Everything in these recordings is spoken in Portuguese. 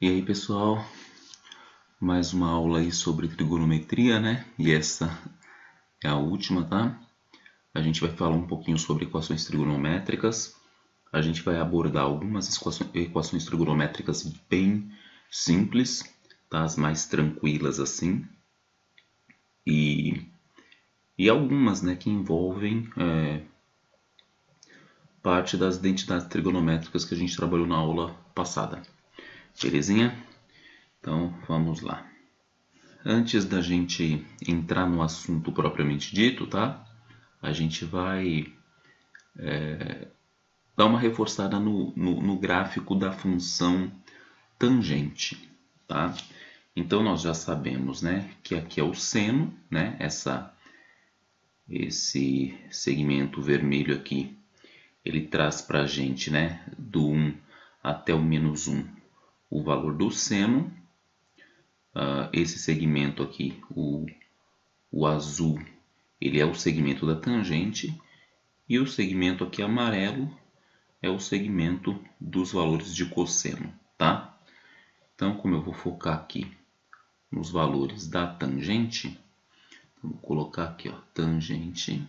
E aí, pessoal, mais uma aula aí sobre trigonometria, né? E essa é a última, tá? A gente vai falar um pouquinho sobre equações trigonométricas. A gente vai abordar algumas equações trigonométricas bem simples, tá? As mais tranquilas assim. E algumas, né, que envolvem parte das identidades trigonométricas que a gente trabalhou na aula passada. Belezinha? Então, vamos lá. Antes da gente entrar no assunto propriamente dito, tá? A gente vai dar uma reforçada no gráfico da função tangente, tá? Então nós já sabemos, né, que aqui é o seno, né? Esse segmento vermelho aqui, ele traz para a gente, né, do 1 até o menos 1, o valor do seno. Esse segmento aqui, o azul, ele é o segmento da tangente, e o segmento aqui amarelo é o segmento dos valores de cosseno, tá? Então, como eu vou focar aqui nos valores da tangente, vou colocar aqui, ó, tangente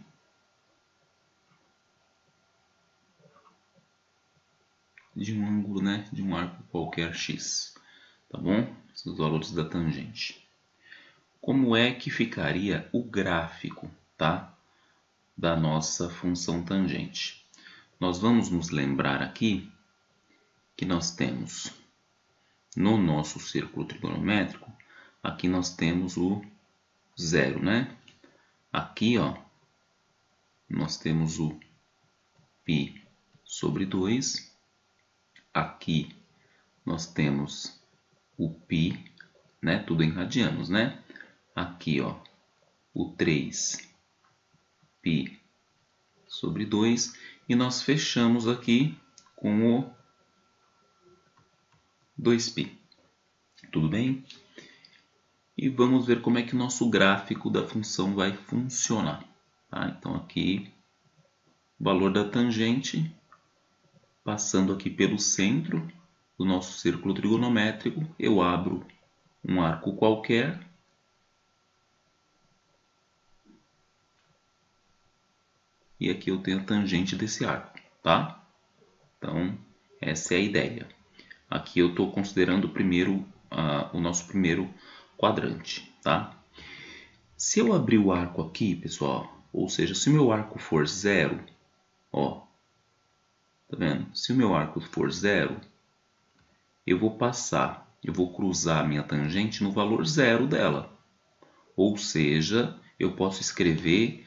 de um ângulo, né, de um arco qualquer x, tá bom? Os valores da tangente. Como é que ficaria o gráfico, tá, da nossa função tangente? Nós vamos nos lembrar aqui que nós temos no nosso círculo trigonométrico, aqui nós temos o zero, né? Aqui, ó, nós temos o π sobre 2. Aqui nós temos o π, né? Tudo em radianos, né? Aqui, ó, o 3π sobre 2. E nós fechamos aqui com o 2π. Tudo bem? E vamos ver como é que o nosso gráfico da função vai funcionar. Tá? Então aqui, o valor da tangente, passando aqui pelo centro do nosso círculo trigonométrico, eu abro um arco qualquer. E aqui eu tenho a tangente desse arco, tá? Então, essa é a ideia. Aqui eu estou considerando primeiro o nosso primeiro quadrante, tá? Se eu abrir o arco aqui, pessoal, ou seja, se o meu arco for zero, ó, tá vendo? Se o meu arco for zero, eu vou cruzar a minha tangente no valor zero dela. Ou seja, eu posso escrever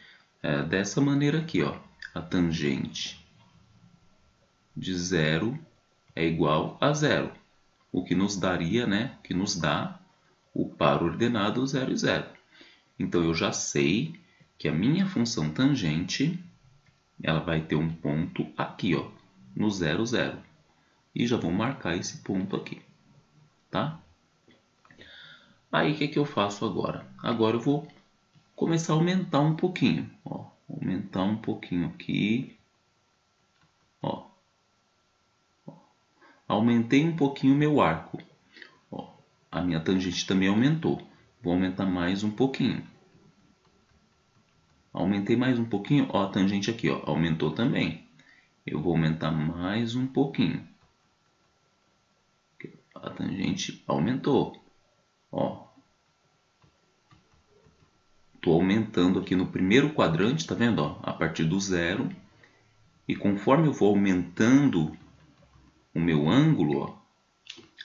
dessa maneira aqui, ó, a tangente de zero é igual a zero, o que nos daria, né, que nos dá o par ordenado 0 e 0. Então eu já sei que a minha função tangente, ela vai ter um ponto aqui, ó, no 0, 0. E já vou marcar esse ponto aqui, tá? Aí o que eu faço agora? Agora eu vou começar a aumentar um pouquinho, ó, aumentar um pouquinho aqui, ó. Aumentei um pouquinho o meu arco, ó. A minha tangente também aumentou. Vou aumentar mais um pouquinho. Aumentei mais um pouquinho, ó, a tangente aqui, ó, aumentou também. Eu vou aumentar mais um pouquinho. A tangente aumentou, ó. Estou aumentando aqui no primeiro quadrante, tá vendo, ó, a partir do zero. E conforme eu vou aumentando o meu ângulo, ó,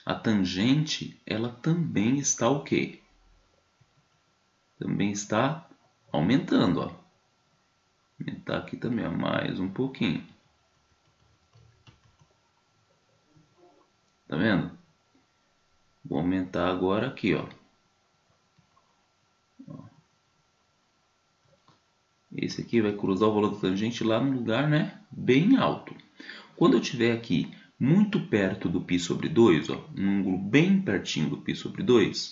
a tangente, ela também está o quê? Também está aumentando, ó. Aumentar aqui também, ó, mais um pouquinho. Tá vendo? Vou aumentar agora aqui, ó. Esse aqui vai cruzar o valor da tangente lá no lugar, né, bem alto. Quando eu estiver aqui muito perto do π sobre 2, ó, um ângulo bem pertinho do π sobre 2,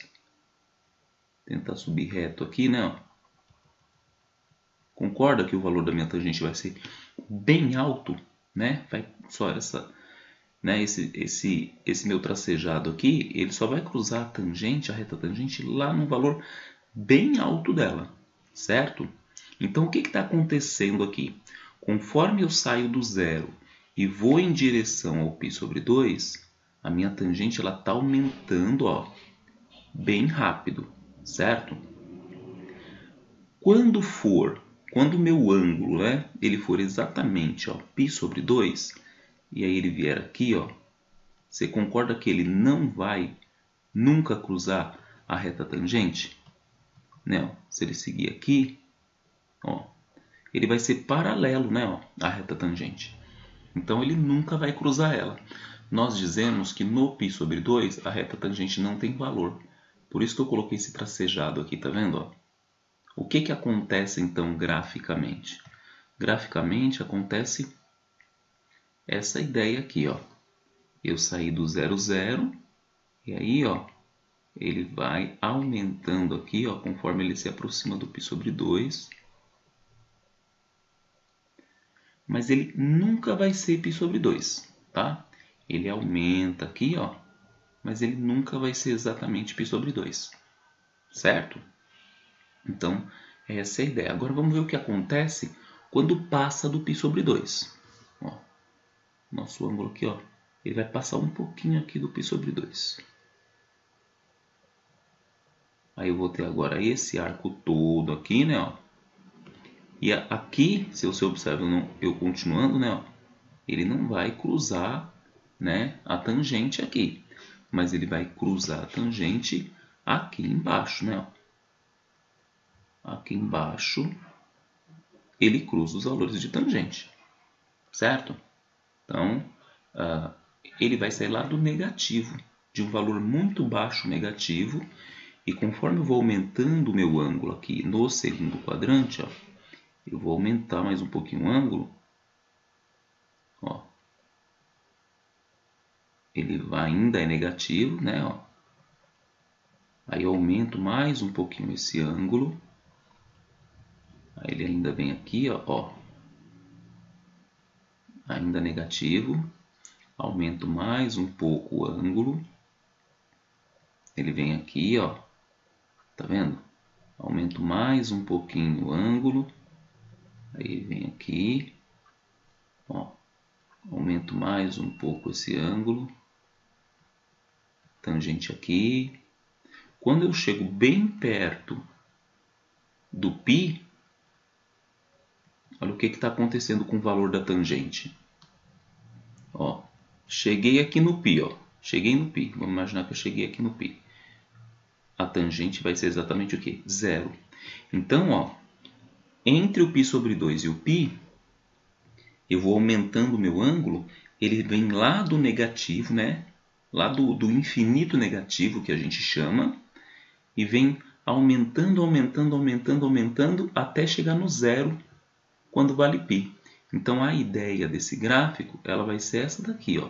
tentar subir reto aqui, né? Ó. Concorda que o valor da minha tangente vai ser bem alto, né? Vai só né, esse meu tracejado aqui, ele só vai cruzar a tangente, a reta tangente, lá no valor bem alto dela, certo? Então, o que está acontecendo aqui? Conforme eu saio do zero e vou em direção ao π sobre 2, a minha tangente está aumentando, ó, bem rápido, certo? Quando o meu ângulo, né, ele for exatamente, ó, π sobre 2, e aí ele vier aqui, ó, você concorda que ele não vai nunca cruzar a reta tangente? Né? Se ele seguir aqui, ó, ele vai ser paralelo, né, ó, à reta tangente. Então ele nunca vai cruzar ela. Nós dizemos que no π sobre 2 a reta tangente não tem valor. Por isso que eu coloquei esse tracejado aqui, tá vendo? Ó? O que acontece então graficamente? Graficamente acontece essa ideia aqui, ó. Eu saí do 0, 0, e aí, ó, ele vai aumentando aqui, ó, conforme ele se aproxima do π sobre 2. Mas ele nunca vai ser π sobre 2, tá? Ele aumenta aqui, ó, mas ele nunca vai ser exatamente π sobre 2, certo? Então, essa é a ideia. Agora vamos ver o que acontece quando passa do π sobre 2. Ó, nosso ângulo aqui, ó, ele vai passar um pouquinho aqui do π sobre 2. Aí eu vou ter agora esse arco todo aqui, né, ó. E aqui, se você observa eu continuando, né, ó, ele não vai cruzar, né, a tangente aqui, mas ele vai cruzar a tangente aqui embaixo, né, ó. Aqui embaixo ele cruza os valores de tangente, certo? Então, ele vai sair lá do negativo, de um valor muito baixo negativo, e conforme eu vou aumentando o meu ângulo aqui no segundo quadrante, ó, eu vou aumentar mais um pouquinho o ângulo, ó. Ele ainda é negativo, né, ó. Aí eu aumento mais um pouquinho esse ângulo. Aí ele ainda vem aqui, ó, ainda negativo. Aumento mais um pouco o ângulo. Ele vem aqui, ó, tá vendo? Aumento mais um pouquinho o ângulo. Aí vem aqui, ó, aumento mais um pouco esse ângulo. Tangente aqui. Quando eu chego bem perto do π, olha o que está acontecendo com o valor da tangente. Ó, cheguei aqui no π, ó. Cheguei no π. Vamos imaginar que eu cheguei aqui no π. A tangente vai ser exatamente o quê? 0. Então, ó, entre o π sobre 2 e o π, eu vou aumentando o meu ângulo, ele vem lá do negativo, né? Lá do infinito negativo, que a gente chama, e vem aumentando, aumentando, aumentando, aumentando, até chegar no 0, quando vale π. Então, a ideia desse gráfico, ela vai ser essa daqui, ó.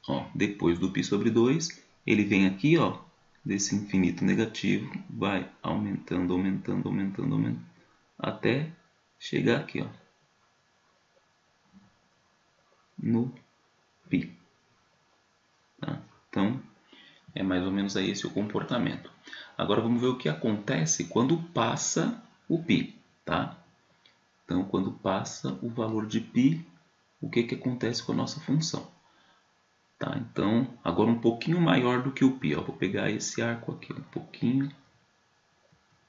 Ó, depois do π sobre 2, ele vem aqui, ó, desse infinito negativo, vai aumentando, aumentando, aumentando, aumentando, até chegar aqui, ó, no π. Tá? Então, é mais ou menos aí esse o comportamento. Agora vamos ver o que acontece quando passa o π, tá? Então, quando passa o valor de π, o que acontece com a nossa função? Tá? Então, agora um pouquinho maior do que o π. Ó. Vou pegar esse arco aqui, um pouquinho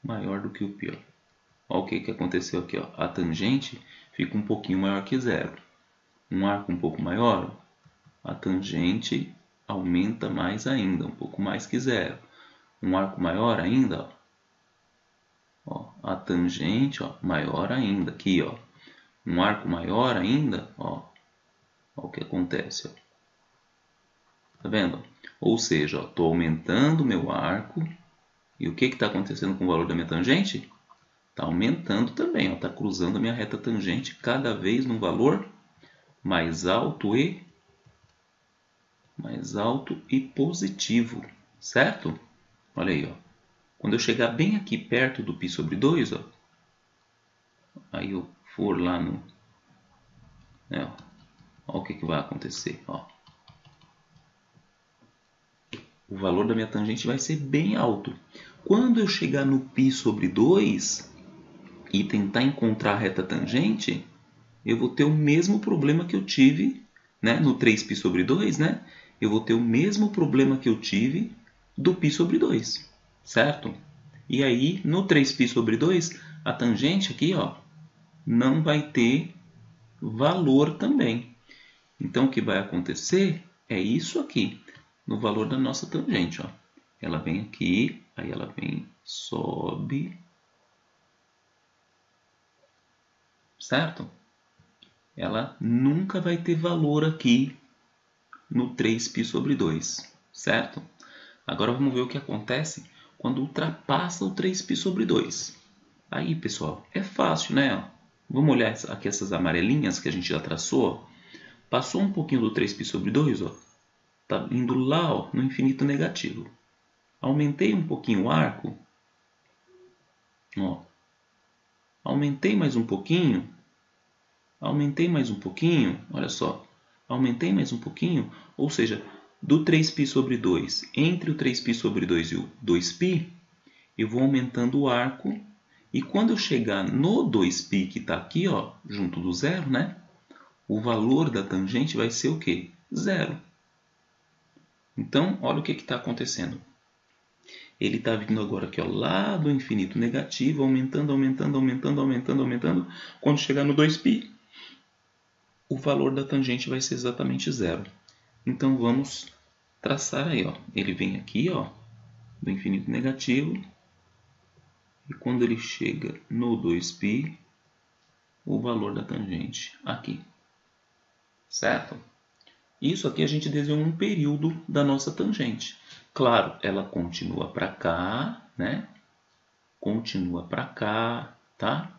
maior do que o π. Ó. Ó, o que aconteceu aqui? Ó. A tangente fica um pouquinho maior que 0. Um arco um pouco maior, a tangente aumenta mais ainda, um pouco mais que 0. Um arco maior ainda, ó, a tangente, ó, maior ainda, aqui, ó. Um arco maior ainda, ó o que acontece, ó. Tá vendo? Ou seja, estou aumentando o meu arco, e o que está acontecendo com o valor da minha tangente? Está aumentando também, está cruzando a minha reta tangente cada vez num valor mais alto e positivo, certo? Olha aí, ó. Quando eu chegar bem aqui perto do π sobre 2, ó, aí eu for lá no, né, ó, Olha o que vai acontecer. Ó. O valor da minha tangente vai ser bem alto. Quando eu chegar no π sobre 2 e tentar encontrar a reta tangente, eu vou ter o mesmo problema que eu tive, né, no 3π sobre 2, né? Eu vou ter o mesmo problema que eu tive do π sobre 2, certo? E aí, no 3π sobre 2, a tangente aqui, ó, não vai ter valor também. Então, o que vai acontecer é isso aqui, no valor da nossa tangente. Ó. Ela vem aqui, aí ela vem, sobe, certo? Ela nunca vai ter valor aqui no 3π sobre 2, certo? Agora vamos ver o que acontece quando ultrapassa o 3π sobre 2. Aí, pessoal, é fácil, né? Vamos olhar aqui essas amarelinhas que a gente já traçou. Passou um pouquinho do 3π sobre 2, ó. Tá indo lá, ó, no infinito negativo. Aumentei um pouquinho o arco. Ó. Aumentei mais um pouquinho. Aumentei mais um pouquinho. Olha só. Aumentei mais um pouquinho. Ou seja, do 3π sobre 2, entre o 3π sobre 2 e o 2π, eu vou aumentando o arco. E quando eu chegar no 2π que está aqui, ó, junto do zero, né? O valor da tangente vai ser o quê? Zero. Então, olha o que está acontecendo. Ele está vindo agora aqui, ó, lá do infinito negativo, aumentando, aumentando, aumentando, aumentando, aumentando. Quando chegar no 2π, o valor da tangente vai ser exatamente zero. Então, vamos traçar aí. Ó. Ele vem aqui, ó, do infinito negativo. E quando ele chega no 2π, o valor da tangente aqui. Certo? Isso aqui a gente desenhou um período da nossa tangente. Claro, ela continua para cá, né? Continua para cá, tá?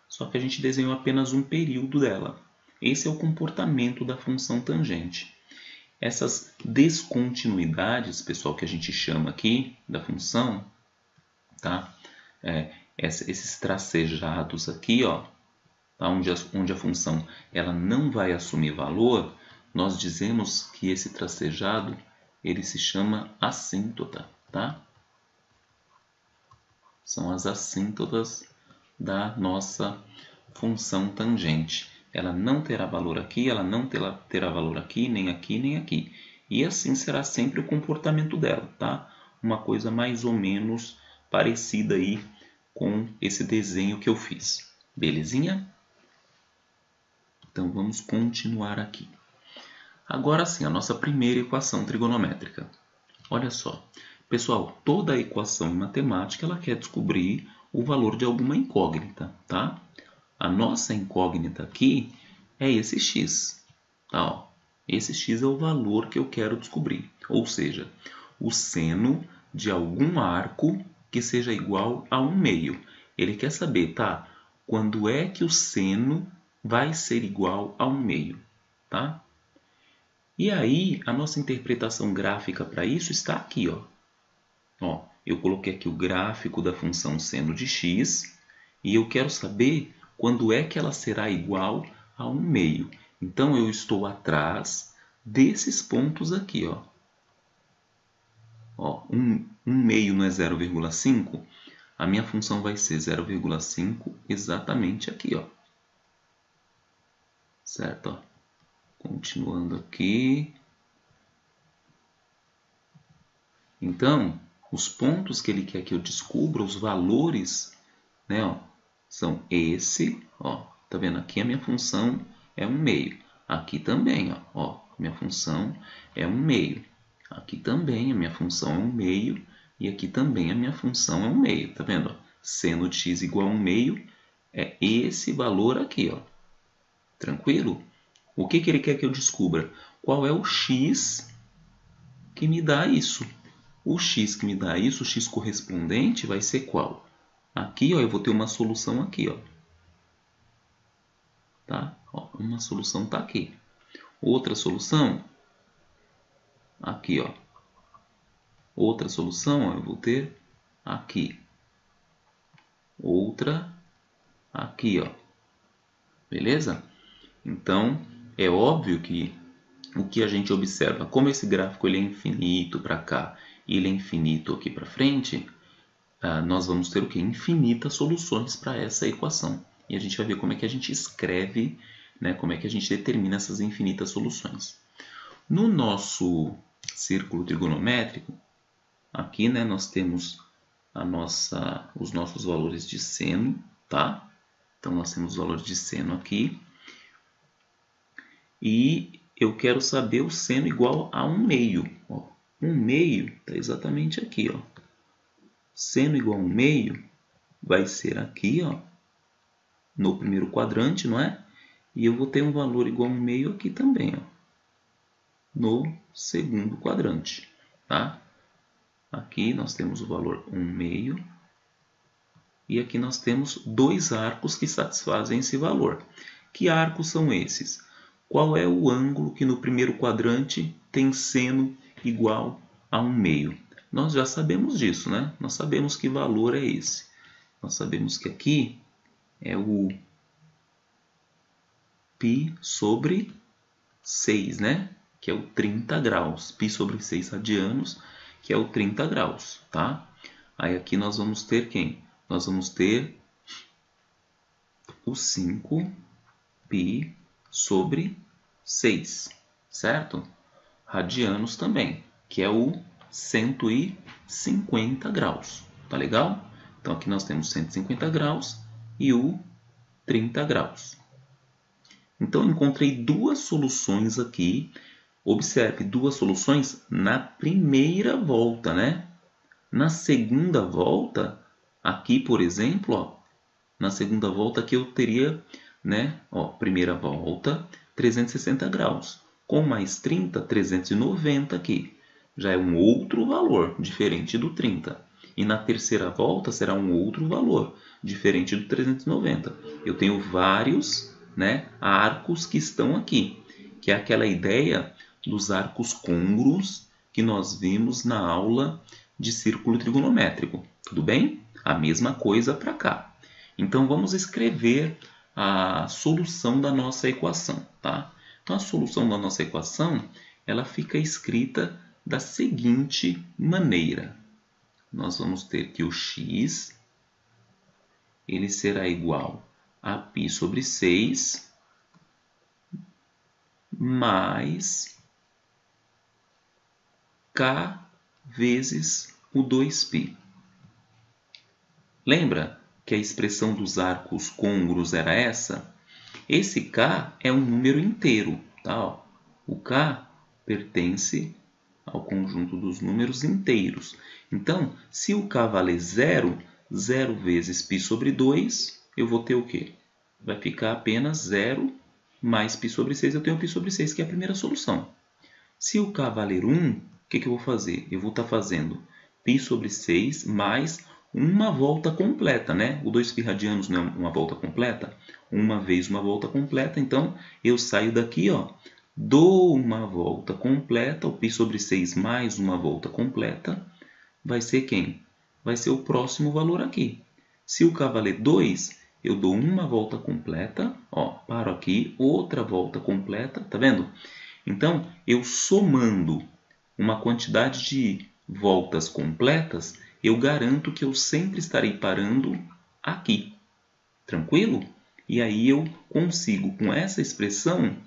Só que a gente desenhou apenas um período dela. Esse é o comportamento da função tangente. Essas descontinuidades, pessoal, que a gente chama aqui da função, tá? Esses tracejados aqui, ó, tá? onde a função ela não vai assumir valor, nós dizemos que esse tracejado ele se chama assíntota, tá? São as assíntotas da nossa função tangente. Ela não terá valor aqui, ela não terá valor aqui, nem aqui, nem aqui. E assim será sempre o comportamento dela, tá? Uma coisa mais ou menos parecida aí com esse desenho que eu fiz. Belezinha? Então vamos continuar aqui. Agora sim, a nossa primeira equação trigonométrica. Olha só. Pessoal, toda equação em matemática ela quer descobrir o valor de alguma incógnita, tá? A nossa incógnita aqui é esse x, tá? Ó, esse x é o valor que eu quero descobrir, ou seja, o seno de algum arco que seja igual a 1/2. Ele quer saber, tá? Quando é que o seno vai ser igual a 1/2, tá? E aí, a nossa interpretação gráfica para isso está aqui, ó. Ó, eu coloquei aqui o gráfico da função seno de x e eu quero saber quando é que ela será igual a 1/2. Então, eu estou atrás desses pontos aqui. Ó. Ó, 1/2 não é 0,5? A minha função vai ser 0,5 exatamente aqui. Ó. Certo? Ó. Continuando aqui. Então, os pontos que ele quer que eu descubra, os valores, né, ó, são esse, ó, tá vendo? Aqui a minha função é 1/2. Aqui também, ó, minha função é 1/2. Aqui também a minha função é 1/2 e aqui também a minha função é 1/2, tá vendo? Ó? Seno de x igual a 1/2 é esse valor aqui, ó. Tranquilo? O que ele quer que eu descubra? Qual é o x que me dá isso? O x que me dá isso, o x correspondente, vai ser qual? Aqui, ó, eu vou ter uma solução aqui, ó. Tá? Ó, uma solução está aqui. Outra solução, aqui, ó. Outra solução, ó, eu vou ter aqui. Outra aqui, ó. Beleza? Então, É óbvio que o que a gente observa, como esse gráfico ele é infinito para cá e ele é infinito aqui para frente, nós vamos ter o que? Infinitas soluções para essa equação. E a gente vai ver como é que a gente escreve, né, como é que a gente determina essas infinitas soluções. No nosso círculo trigonométrico, aqui, né, nós temos os nossos valores de seno, tá? Então, nós temos os valores de seno aqui. E eu quero saber o seno igual a 1/2. 1/2 está exatamente aqui. Ó. Seno igual a 1/2 vai ser aqui, ó, no primeiro quadrante, não é? E eu vou ter um valor igual a 1/2 aqui também, ó, no segundo quadrante. Tá? Aqui nós temos o valor 1/2. E aqui nós temos dois arcos que satisfazem esse valor. Que arcos são esses? Qual é o ângulo que no primeiro quadrante tem seno igual a 1/2? Nós já sabemos disso, né? Nós sabemos que valor é esse. Nós sabemos que aqui é o π sobre 6, né? Que é o 30 graus. Π sobre 6 radianos, que é o 30 graus, tá? Aí aqui nós vamos ter quem? Nós vamos ter o 5π sobre 6, certo? Radianos também, que é o 150 graus, tá legal? Então aqui nós temos 150 graus e o 30 graus. Então eu encontrei duas soluções aqui. Observe, duas soluções na primeira volta, né? Na segunda volta, aqui por exemplo, ó, na segunda volta aqui eu teria, né, ó, primeira volta, 360 graus. Com mais 30, 390 aqui. Já é um outro valor, diferente do 30. E na terceira volta será um outro valor, diferente do 390. Eu tenho vários, né, arcos que estão aqui, que é aquela ideia dos arcos côngruos que nós vimos na aula de círculo trigonométrico. Tudo bem? A mesma coisa para cá. Então, vamos escrever a solução da nossa equação, tá? Então, a solução da nossa equação, ela fica escrita da seguinte maneira. Nós vamos ter que o x, ele será igual a π sobre 6, mais k vezes o 2π. Lembra que a expressão dos arcos côngruos era essa? Esse k é um número inteiro, tá? O k pertence ao conjunto dos números inteiros. Então, se o k vale 0, 0 vezes π sobre 2, eu vou ter o quê? Vai ficar apenas 0 mais π sobre 6, eu tenho π sobre 6, que é a primeira solução. Se o k valer 1, o que eu vou fazer? Eu vou estar fazendo π sobre 6 mais uma volta completa, né? O 2π radianos não é uma volta completa? Uma vez uma volta completa, então eu saio daqui, ó, dou uma volta completa, o π sobre 6 mais uma volta completa, vai ser quem? Vai ser o próximo valor aqui. Se o k valer 2, eu dou uma volta completa, ó, paro aqui, outra volta completa, tá vendo? Então, eu somando uma quantidade de voltas completas, eu garanto que eu sempre estarei parando aqui. Tranquilo? E aí eu consigo, com essa expressão,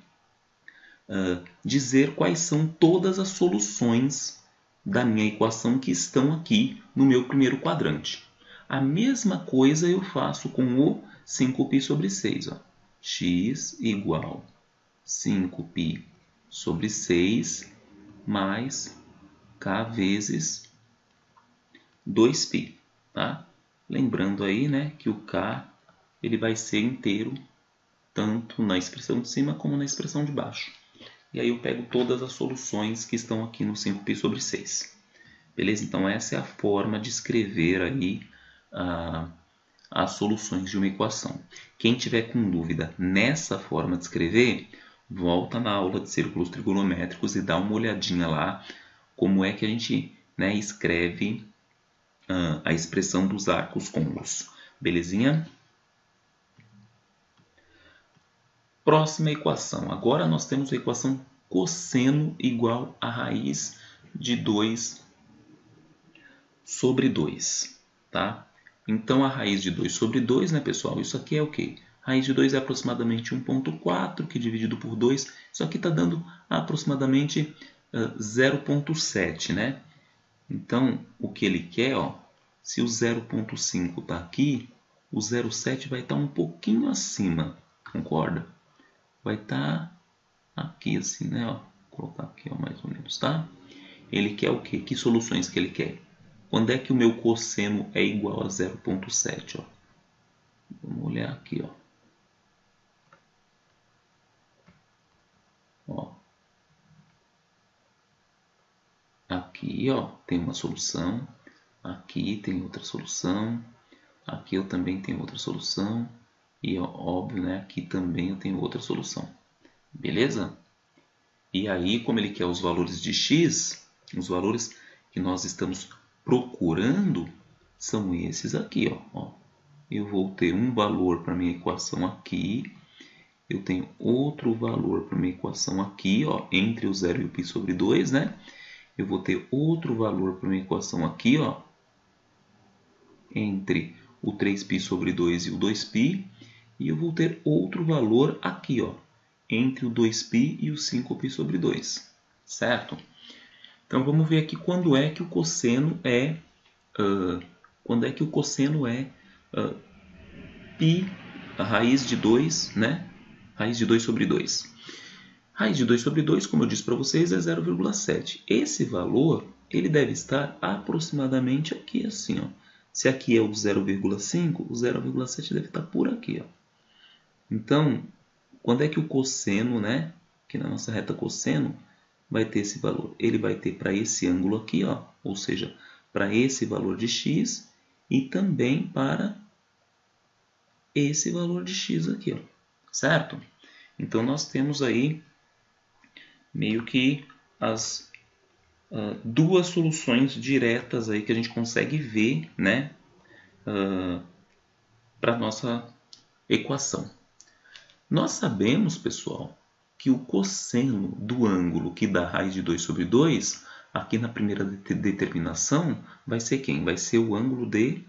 dizer quais são todas as soluções da minha equação que estão aqui no meu primeiro quadrante. A mesma coisa eu faço com o 5π sobre 6. Ó. X igual 5π sobre 6 mais k vezes 2π. Tá? Lembrando aí, né, que o k ele vai ser inteiro tanto na expressão de cima como na expressão de baixo. E aí eu pego todas as soluções que estão aqui no 5π sobre 6. Beleza? Então essa é a forma de escrever aí as soluções de uma equação. Quem tiver com dúvida nessa forma de escrever, volta na aula de círculos trigonométricos e dá uma olhadinha lá como é que a gente, né, escreve a expressão dos arcos côngruos. Belezinha? Próxima equação. Agora nós temos a equação cosseno igual a raiz de 2 sobre 2, tá? Então, a raiz de 2 sobre 2, né, pessoal? Isso aqui é o quê? Raiz de 2 é aproximadamente 1,4, que dividido por 2, isso aqui está dando aproximadamente 0,7, né? Então, o que ele quer, ó, se o 0,5 está aqui, o 0,7 vai estar um pouquinho acima, concorda? Vai estar aqui assim, né? Ó, vou colocar aqui, ó, mais ou menos, tá? Ele quer o quê? Que soluções que ele quer? Quando é que o meu cosseno é igual a 0,7? Ó? Vamos olhar aqui, ó. Ó. Aqui, ó, tem uma solução. Aqui tem outra solução. Aqui eu também tenho outra solução. E, ó, óbvio, né? Aqui também eu tenho outra solução. Beleza? E aí, como ele quer os valores de x, os valores que nós estamos procurando são esses aqui, ó. Eu vou ter um valor para minha equação aqui, eu tenho outro valor para minha equação aqui, ó, entre o 0 e o π sobre 2, né? Eu vou ter outro valor para minha equação aqui, ó, entre o 3π sobre 2 e o 2π, e eu vou ter outro valor aqui, ó, entre o 2π e o 5π sobre 2, certo? Então vamos ver aqui quando é que o cosseno é π, a raiz de 2, né? Raiz de 2 sobre 2. Raiz de 2 sobre 2, como eu disse para vocês, é 0,7. Esse valor ele deve estar aproximadamente aqui, assim, ó. Se aqui é o 0,5, o 0,7 deve estar por aqui, ó. Então, quando é que o cosseno, né? Aqui na nossa reta cosseno, vai ter esse valor? Ele vai ter para esse ângulo aqui, ó, ou seja, para esse valor de x e também para esse valor de x aqui, ó, certo? Então, nós temos aí meio que as duas soluções diretas aí que a gente consegue ver, né, para a nossa equação. Nós sabemos, pessoal, que o cosseno do ângulo que dá raiz de 2 sobre 2, aqui na primeira determinação, vai ser quem? Vai ser o ângulo de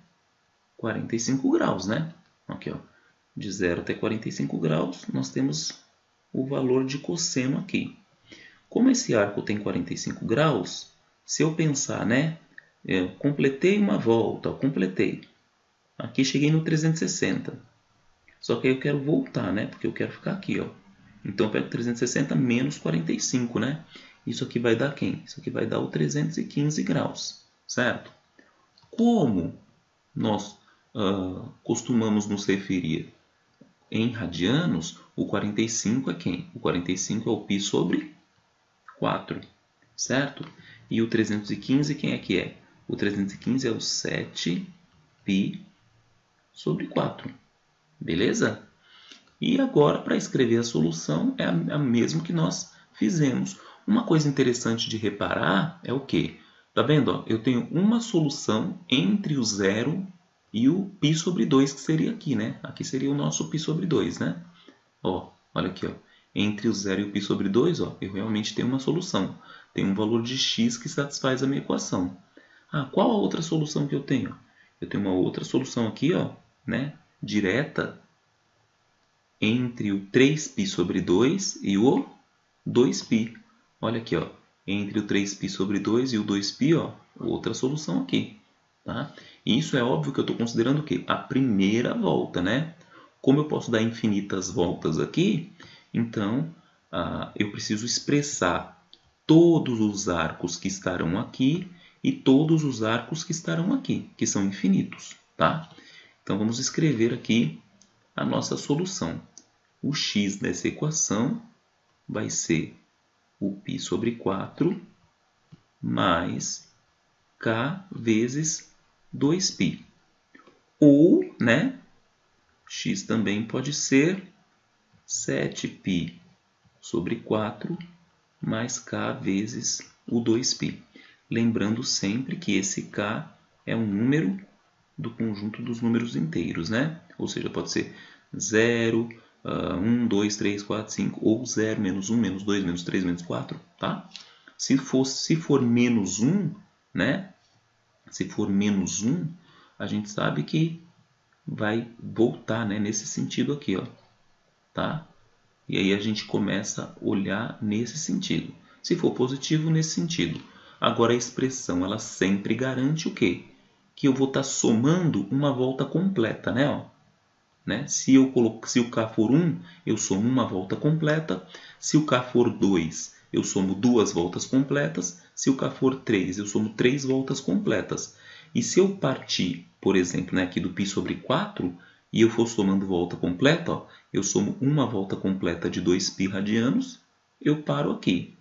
45 graus, né? Aqui, ó, de 0 até 45 graus, nós temos o valor de cosseno aqui. Como esse arco tem 45 graus, se eu pensar, né? Eu completei uma volta, completei. Aqui cheguei no 360. Só que aí eu quero voltar, né? Porque eu quero ficar aqui, ó. Então eu pego 360 menos 45, né? Isso aqui vai dar quem? Isso aqui vai dar o 315 graus, certo? Como nós costumamos nos referir em radianos, o 45 é quem? O 45 é o π sobre 4, certo? E o 315 quem é que é? O 315 é o 7π sobre 4, beleza? E agora, para escrever a solução, é a mesma que nós fizemos. Uma coisa interessante de reparar é o quê? Tá vendo? Ó? Eu tenho uma solução entre o 0 e o π sobre 2, que seria aqui, né? Aqui seria o nosso π sobre 2, né? Ó, olha aqui, ó. Entre o 0 e o π sobre 2, ó, eu realmente tenho uma solução. Tem um valor de x que satisfaz a minha equação. Ah, qual a outra solução que eu tenho? Eu tenho uma outra solução aqui, ó, né? Direta entre o 3π sobre 2 e o 2π. Olha aqui, ó, entre o 3π sobre 2 e o 2π, ó, outra solução aqui. Tá? E isso é óbvio que eu estou considerando o quê? A primeira volta, né? Como eu posso dar infinitas voltas aqui, então eu preciso expressar todos os arcos que estarão aqui e todos os arcos que estarão aqui, que são infinitos. Tá? Então vamos escrever aqui a nossa solução. O x dessa equação vai ser o π sobre 4 mais k vezes 2π. Ou, né, x também pode ser 7π sobre 4 mais k vezes o 2π. Lembrando sempre que esse k é um número do conjunto dos números inteiros, né? Ou seja, pode ser 0, 1, 2, 3, 4, 5, ou 0, menos 1, menos 2, menos 3, menos 4, tá? Se for menos 1, né? Se for menos 1, a gente sabe que vai voltar, né? Nesse sentido aqui, ó, tá? E aí a gente começa a olhar nesse sentido. Se for positivo, nesse sentido. Agora a expressão, ela sempre garante o quê? Que eu vou estar somando uma volta completa, né? Ó, né? Se o K for 1, eu somo uma volta completa. Se o K for 2, eu somo duas voltas completas. Se o K for 3, eu somo três voltas completas. E se eu partir, por exemplo, né, aqui do π sobre 4, e eu for somando volta completa, ó, eu somo uma volta completa de 2π radianos, eu paro aqui.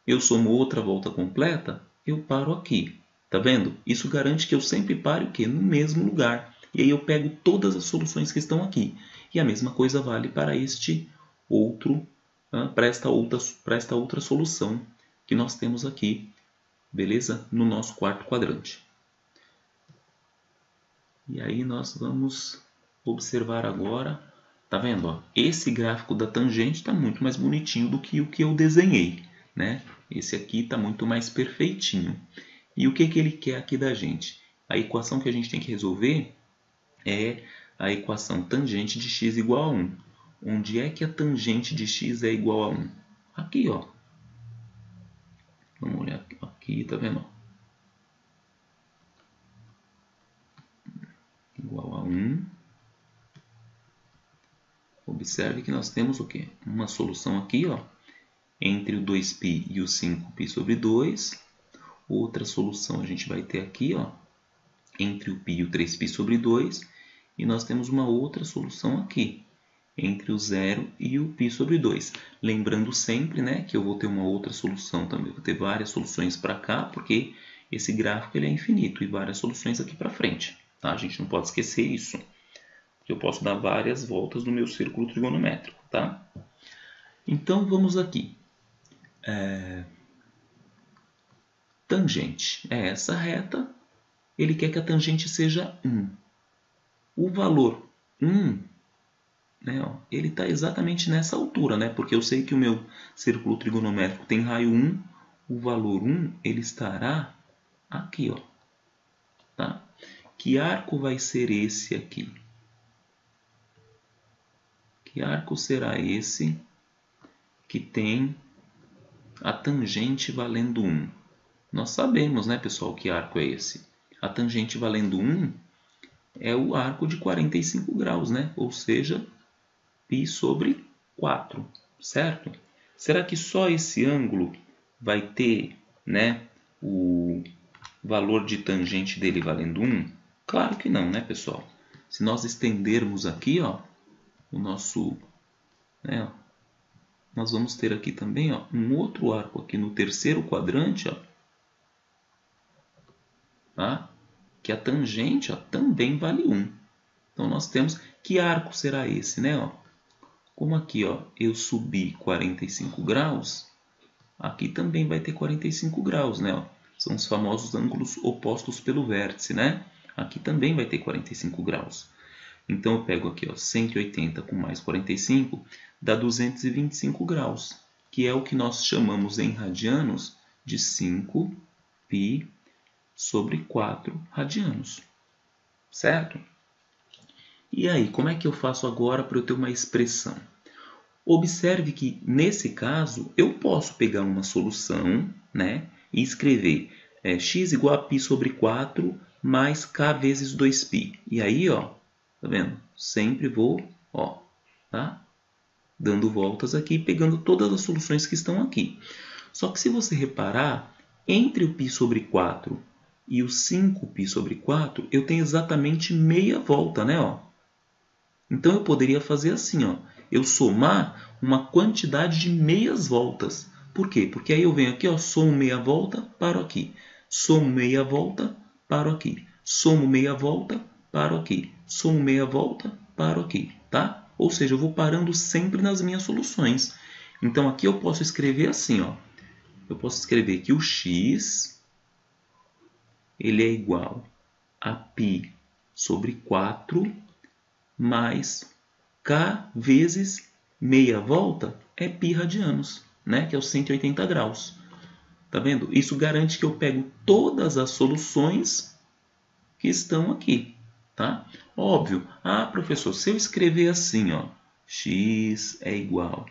Eu somo outra volta completa, eu paro aqui. Tá vendo? Isso garante que eu sempre pare o quê? No mesmo lugar. E aí eu pego todas as soluções que estão aqui. E a mesma coisa vale para este outro, para esta outra solução que nós temos aqui, beleza? No nosso quarto quadrante. E aí nós vamos observar agora, tá vendo? Ó? Esse gráfico da tangente está muito mais bonitinho do que o que eu desenhei, né? Esse aqui está muito mais perfeitinho. E o que ele quer aqui da gente? A equação que a gente tem que resolver é a equação tangente de x igual a 1. Onde é que a tangente de x é igual a 1? Aqui, ó. Vamos olhar aqui, tá vendo? Igual a 1. Observe que nós temos o quê? Uma solução aqui, ó, entre o 2π e o 5π sobre 2. Outra solução a gente vai ter aqui, ó, entre o π e o 3π sobre 2. E nós temos uma outra solução aqui, entre o 0 e o π sobre 2. Lembrando sempre, né, que eu vou ter uma outra solução também. Vou ter várias soluções para cá, porque esse gráfico ele é infinito e várias soluções aqui para frente. Tá? A gente não pode esquecer isso. Eu posso dar várias voltas no meu círculo trigonométrico. Tá? Então, vamos aqui. Tangente é essa reta. Ele quer que a tangente seja 1. O valor 1, né, ó, ele está exatamente nessa altura, né? Porque eu sei que o meu círculo trigonométrico tem raio 1. O valor 1 ele estará aqui, ó, tá? Que arco vai ser esse aqui? Que arco será esse que tem a tangente valendo 1? Nós sabemos, né, pessoal, que arco é esse. A tangente valendo 1 é o arco de 45 graus, né? Ou seja, π sobre 4, certo? Será que só esse ângulo vai ter, né, o valor de tangente dele valendo 1? Claro que não, né, pessoal? Se nós estendermos aqui, ó, o nosso, né, nós vamos ter aqui também, ó, um outro arco aqui no terceiro quadrante, ó, tá? Que a tangente, ó, também vale 1. Então nós temos, que arco será esse, né? Ó? Como aqui, ó, eu subi 45 graus, aqui também vai ter 45 graus, né? Ó? São os famosos ângulos opostos pelo vértice, né? Aqui também vai ter 45 graus. Então eu pego aqui, ó, 180 com mais 45 dá 225 graus, que é o que nós chamamos em radianos de 5π sobre 4 radianos, certo? E aí, como é que eu faço agora para eu ter uma expressão? Observe que, nesse caso, eu posso pegar uma solução, né, e escrever x igual a π sobre 4 mais k vezes 2π. E aí, ó, tá vendo? Sempre vou, ó, tá? Dando voltas aqui, pegando todas as soluções que estão aqui. Só que se você reparar, entre o π sobre 4 e o 5π sobre 4, eu tenho exatamente meia volta, né? Ó. Então, eu poderia fazer assim, ó. Eu somar uma quantidade de meias voltas. Por quê? Porque aí eu venho aqui, ó, somo meia volta, paro aqui. Somo meia volta, paro aqui. Somo meia volta, paro aqui. Somo meia volta, paro aqui, tá? Ou seja, eu vou parando sempre nas minhas soluções. Então, aqui eu posso escrever assim, ó. Eu posso escrever que o x ele é igual a π sobre 4 mais K vezes meia volta é π radianos, né? Que é os 180 graus. Tá vendo? Isso garante que eu pego todas as soluções que estão aqui, tá? Óbvio. Ah, professor, se eu escrever assim, ó, x é igual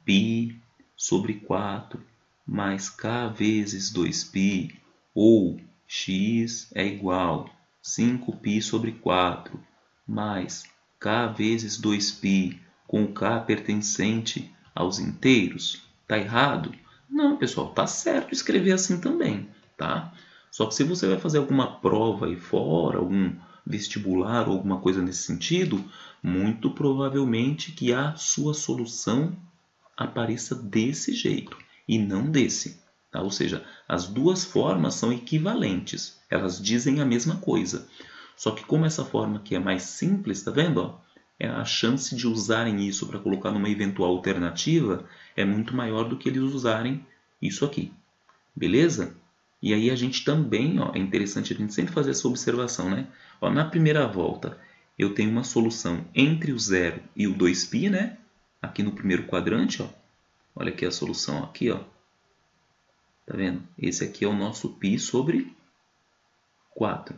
π sobre 4 mais k vezes 2π, ou x é igual 5π sobre 4 mais k vezes 2π com o k pertencente aos inteiros, tá errado? Não, pessoal, tá certo escrever assim também, tá? Só que se você vai fazer alguma prova aí fora, algum vestibular ou alguma coisa nesse sentido, muito provavelmente que a sua solução apareça desse jeito e não desse. Tá? Ou seja, as duas formas são equivalentes, elas dizem a mesma coisa. Só que como essa forma aqui é mais simples, tá vendo? Ó? A chance de usarem isso para colocar numa eventual alternativa é muito maior do que eles usarem isso aqui. Beleza? E aí a gente também, ó, é interessante a gente sempre fazer essa observação, né? Ó, na primeira volta, eu tenho uma solução entre o 0 e o 2π, né? Aqui no primeiro quadrante, ó. Olha aqui a solução aqui, ó. Tá vendo? Esse aqui é o nosso π sobre 4.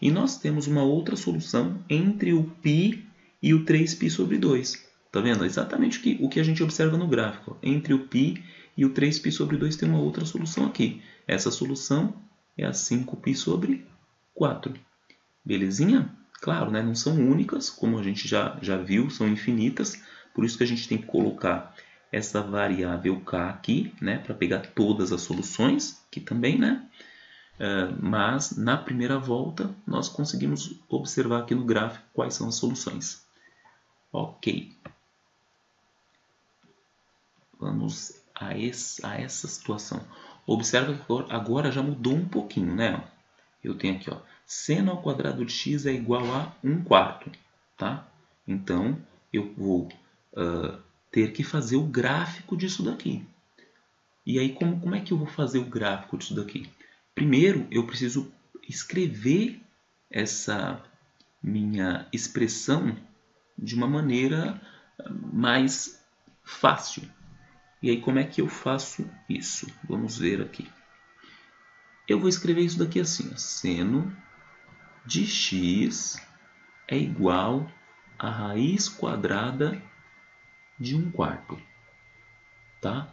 E nós temos uma outra solução entre o π e o 3π sobre 2. Tá vendo? Exatamente o que a gente observa no gráfico. Ó. Entre o π e o 3π sobre 2 tem uma outra solução aqui. Essa solução é a 5π sobre 4. Belezinha? Claro, né? Não são únicas, como a gente já viu, são infinitas. Por isso que a gente tem que colocar essa variável k aqui, né? Para pegar todas as soluções, aqui também, né? Mas na primeira volta nós conseguimos observar aqui no gráfico quais são as soluções. Ok. Vamos a essa situação. Observa que agora já mudou um pouquinho, né? Eu tenho aqui, ó, seno ao quadrado de x é igual a 1/4, tá? Então, eu vou ter que fazer o gráfico disso daqui. E aí, como é que eu vou fazer o gráfico disso daqui? Primeiro, eu preciso escrever essa minha expressão de uma maneira mais fácil. E aí, como é que eu faço isso? Vamos ver aqui. Eu vou escrever isso daqui assim, ó. Seno de x é igual a raiz quadrada de 1/4. Tá?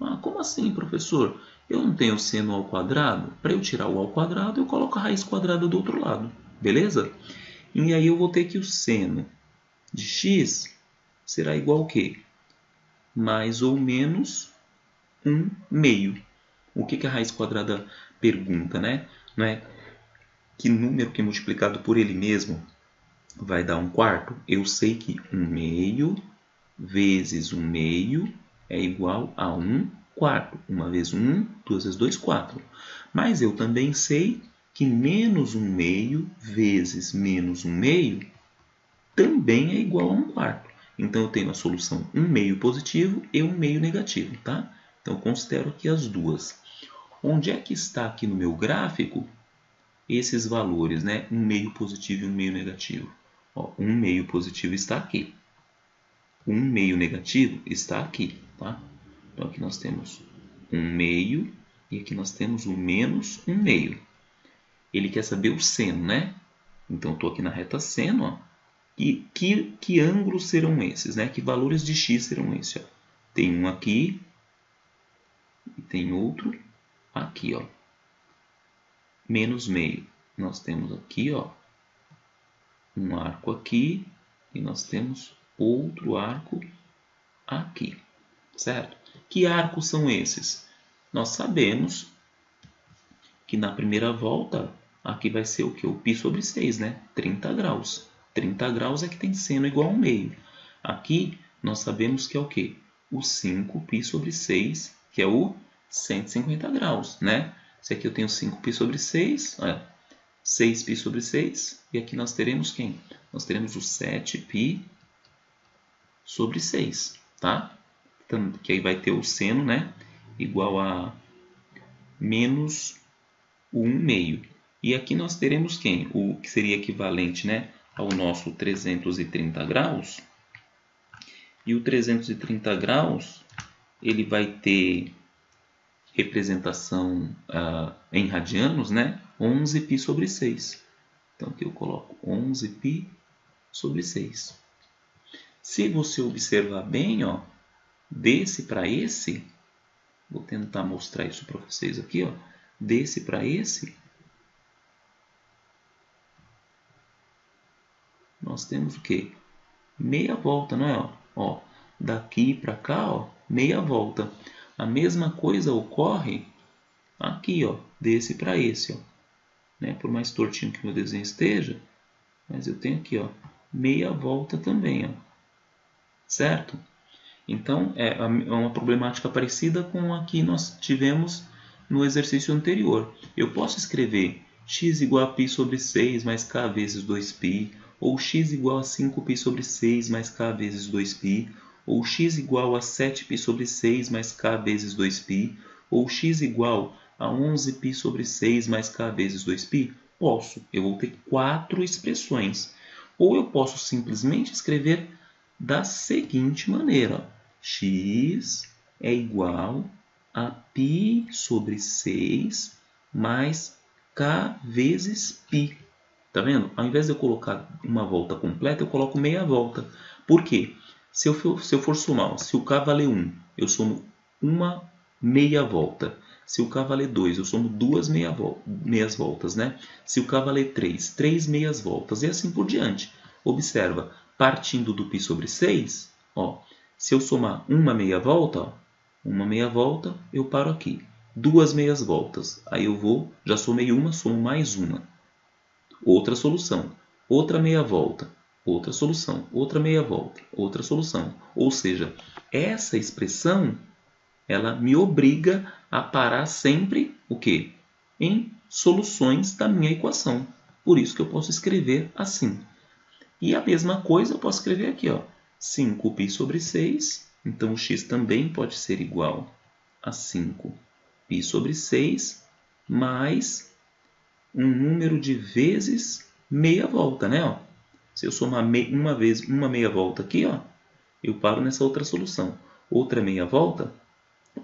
Ah, como assim, professor? Eu não tenho seno ao quadrado? Para eu tirar o ao quadrado, eu coloco a raiz quadrada do outro lado. Beleza? E aí eu vou ter que o seno de x será igual ao quê? Mais ou menos 1/2. O que a raiz quadrada pergunta, né? Não é que número que é multiplicado por ele mesmo vai dar 1/4? Eu sei que 1/2 vezes 1/2 é igual a 1/4. 1 vezes 1, 2 vezes 2, 4. Mas eu também sei que menos 1/2 vezes menos 1/2 também é igual a 1/4. Então, eu tenho a solução 1/2 positivo e 1/2 negativo, tá? Então, eu considero aqui as duas. Onde é que está aqui no meu gráfico esses valores, né? 1/2 positivo e 1/2 negativo? Ó, 1/2 positivo está aqui. 1/2 negativo está aqui, tá? Então, aqui nós temos 1/2 e aqui nós temos o menos 1/2. Ele quer saber o seno, né? Então, eu estou aqui na reta seno, ó. E que ângulos serão esses, né? Que valores de x serão esses? Ó? Tem um aqui e tem outro aqui, ó. Menos meio. Nós temos aqui, ó, um arco aqui e nós temos outro arco aqui, certo? Que arcos são esses? Nós sabemos que na primeira volta aqui vai ser o que? O π sobre 6, né? 30 graus. 30 graus é que tem seno igual a 1/2. Aqui nós sabemos que é o que? O 5π sobre 6, que é o 150 graus, né? Se aqui eu tenho 5π sobre 6, olha, 6π sobre 6, e aqui nós teremos quem? Nós teremos o 7π sobre 6, tá? Então, que aí vai ter o seno, né? Igual a menos o 1/2. E aqui nós teremos quem? O que seria equivalente, né, ao nosso 330 graus, E o 330 graus, ele vai ter representação em radianos, né? 11π sobre 6. Então aqui eu coloco 11π sobre 6. Se você observar bem, ó, desse para esse, vou tentar mostrar isso para vocês aqui, ó, desse para esse, nós temos o quê? Meia volta, não é? Ó, daqui para cá, ó, meia volta. A mesma coisa ocorre aqui, ó, desse para esse, ó, né? Por mais tortinho que o meu desenho esteja, mas eu tenho aqui, ó, meia volta também, ó, certo? Então é uma problemática parecida com a que nós tivemos no exercício anterior. Eu posso escrever x igual a π sobre 6 mais k vezes 2π, ou x igual a 5π sobre 6 mais k vezes 2π, ou x igual a 7π sobre 6 mais k vezes 2π, ou x igual a 11π sobre 6 mais k vezes 2π? Posso. Eu vou ter 4 expressões. Ou eu posso simplesmente escrever da seguinte maneira: x é igual a π sobre 6 mais k vezes π. Tá vendo? Ao invés de eu colocar uma volta completa, eu coloco meia volta. Por quê? Se eu for somar, se o k valer 1, eu somo uma meia volta. Se o k valer 2, eu somo duas meias voltas, né? Se o k valer 3, 3 meias voltas, e assim por diante. Observa, partindo do π sobre 6, ó, se eu somar uma meia volta, ó, uma meia volta, eu paro aqui. Duas meias voltas, aí eu vou, já somei uma, somo mais uma. Outra solução, outra meia volta, outra solução, outra meia volta, outra solução. Ou seja, essa expressão, ela me obriga a parar sempre o quê? Em soluções da minha equação. Por isso que eu posso escrever assim. E a mesma coisa eu posso escrever aqui, ó, 5π sobre 6. Então, o x também pode ser igual a 5π sobre 6 mais um número de vezes meia volta, né? Ó. Se eu somar uma meia volta aqui, ó, eu paro nessa outra solução. Outra meia volta,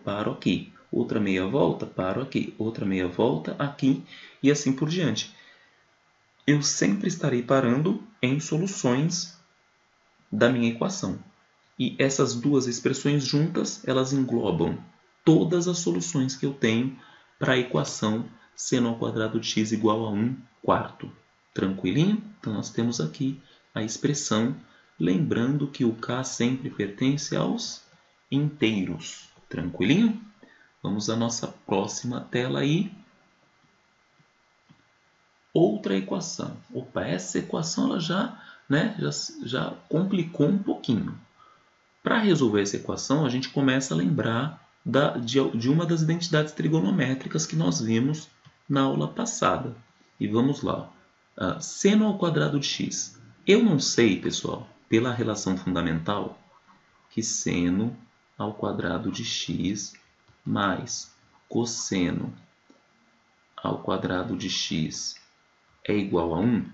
paro aqui. Outra meia volta, paro aqui. Outra meia volta aqui e assim por diante. Eu sempre estarei parando em soluções da minha equação. E essas duas expressões juntas, elas englobam todas as soluções que eu tenho para a equação seno ao quadrado de x igual a 1/4. Tranquilinho? Então, nós temos aqui a expressão, lembrando que o k sempre pertence aos inteiros. Tranquilinho? Vamos à nossa próxima tela aí. Outra equação. Opa, essa equação ela já complicou um pouquinho. Para resolver essa equação, a gente começa a lembrar de uma das identidades trigonométricas que nós vimos na aula passada. E vamos lá. Seno ao quadrado de x. Eu não sei, pessoal, pela relação fundamental, que seno ao quadrado de x mais cosseno ao quadrado de x é igual a 1?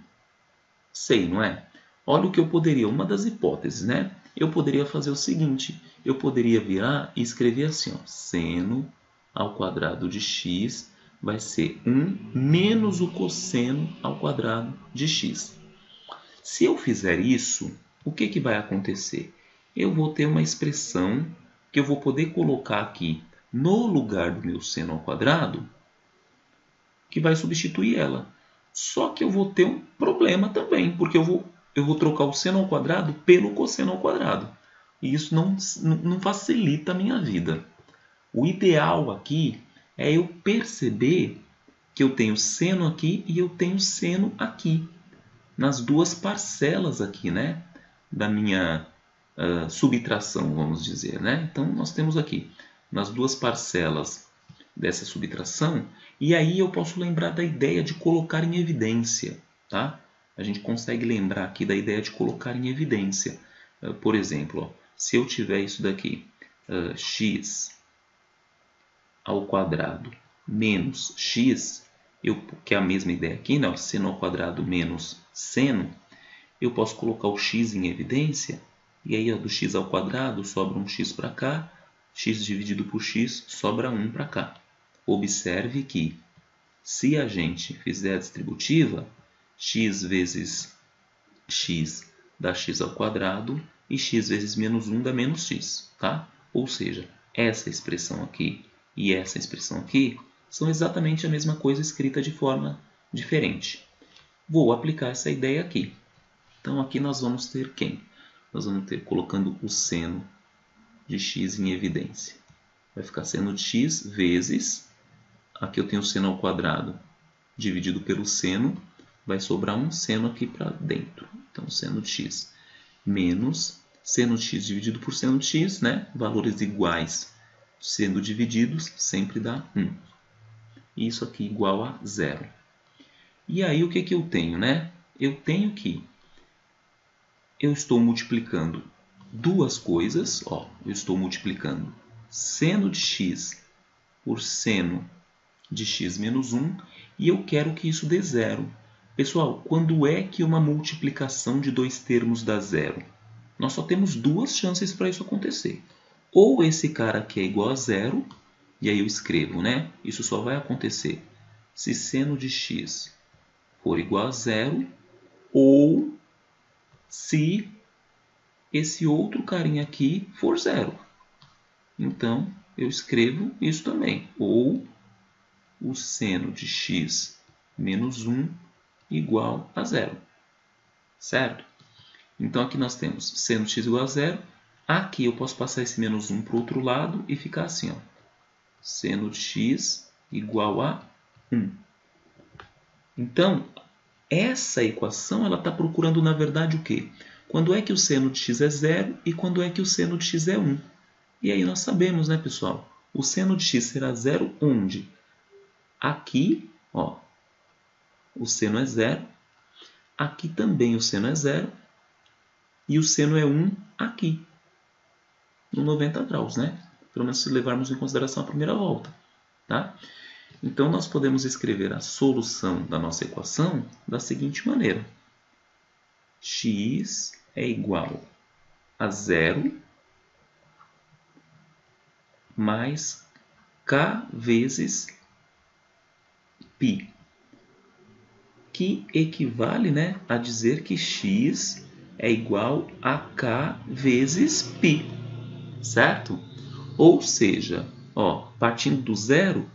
Sei, não é? Olha o que eu poderia, uma das hipóteses, né? Eu poderia fazer o seguinte, eu poderia virar e escrever assim, ó, seno ao quadrado de x vai ser 1 menos o cosseno ao quadrado de x. Se eu fizer isso, o que vai acontecer? Eu vou ter uma expressão que eu vou poder colocar aqui no lugar do meu seno ao quadrado, que vai substituir ela. Só que eu vou ter um problema também, porque eu vou trocar o seno ao quadrado pelo cosseno ao quadrado. E isso não facilita a minha vida. O ideal aqui é eu perceber que eu tenho seno aqui e eu tenho seno aqui. Nas duas parcelas aqui, né? Da minha subtração, vamos dizer, né? Então, nós temos aqui, nas duas parcelas dessa subtração, e aí eu posso lembrar da ideia de colocar em evidência, tá? A gente consegue lembrar aqui da ideia de colocar em evidência. Por exemplo, ó, se eu tiver isso daqui, x ao quadrado menos x, que é a mesma ideia aqui, né? Seno ao quadrado menos seno, eu posso colocar o x em evidência E aí, ó, do x ao quadrado sobra um x para cá, x dividido por x sobra 1 para cá. Observe que, se a gente fizer a distributiva, x vezes x dá x ao quadrado e x vezes menos 1 dá menos x, tá? Ou seja, essa expressão aqui e essa expressão aqui são exatamente a mesma coisa escrita de forma diferente. Vou aplicar essa ideia aqui. Então, aqui nós vamos ter quem? Nós vamos ter colocando o seno de x em evidência. Vai ficar seno de x vezes, aqui eu tenho seno ao quadrado dividido pelo seno, vai sobrar um seno aqui para dentro. Então, seno de x menos seno de x dividido por seno de x, né? Valores iguais sendo divididos sempre dá 1. Isso aqui igual a 0. E aí, o que que eu tenho, né? Eu tenho que eu estou multiplicando duas coisas, ó, eu estou multiplicando seno de x por seno de x menos 1 e eu quero que isso dê zero. Pessoal, quando é que uma multiplicação de dois termos dá zero? Nós só temos duas chances para isso acontecer. Ou esse cara aqui é igual a zero, e aí eu escrevo, né? Isso só vai acontecer se seno de x for igual a zero, ou se esse outro carinha aqui for zero. Então, eu escrevo isso também. Ou o seno de x menos 1 igual a zero. Certo? Então, aqui nós temos seno de x igual a zero. Aqui eu posso passar esse menos 1 para o outro lado e ficar assim, ó. Seno de x igual a 1. Então, essa equação está procurando, na verdade, o quê? Quando é que o seno de x é zero e quando é que o seno de x é 1. E aí nós sabemos, né, pessoal? O seno de x será zero onde? Aqui, ó, o seno é zero. Aqui também o seno é zero. E o seno é 1 aqui, no 90 graus, né? Pelo menos se levarmos em consideração a primeira volta, tá? Então, nós podemos escrever a solução da nossa equação da seguinte maneira. X é igual a zero mais k vezes π, que equivale, né, a dizer que x é igual a k vezes π, certo? Ou seja, ó, partindo do zero,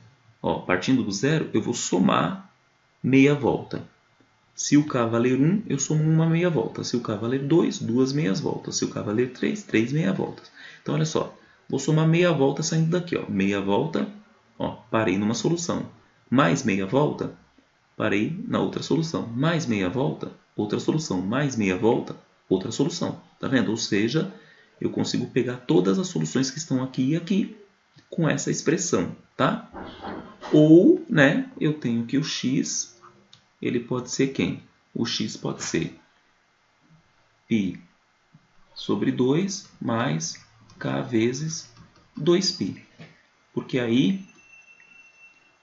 eu vou somar meia volta. Se o k valer 1, eu somo uma meia volta. Se o k valer 2, duas meias voltas. Se o k valer 3, três meia voltas. Então, olha só, vou somar meia volta saindo daqui, ó. Meia volta, ó, parei numa solução. Mais meia volta, parei na outra solução. Mais meia volta, outra solução. Mais meia volta, outra solução. Tá vendo? Ou seja, eu consigo pegar todas as soluções que estão aqui e aqui com essa expressão, tá? Ou, né, eu tenho que o x, ele pode ser quem? O x pode ser π sobre 2 mais k vezes 2π. Porque aí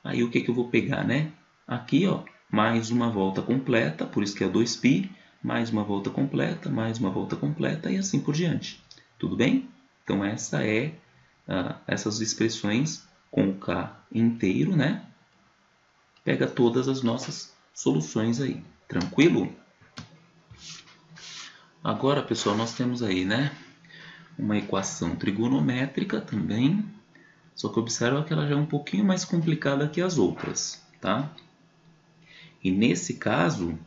o que eu vou pegar, né? Aqui, ó, mais uma volta completa, por isso que é 2π, mais uma volta completa, mais uma volta completa e assim por diante. Tudo bem? Então, essas expressões com o k inteiro, né? Pega todas as nossas soluções aí. Tranquilo? Agora, pessoal, nós temos aí, né, uma equação trigonométrica também, só que observa que ela já é um pouquinho mais complicada que as outras, tá? E nesse caso,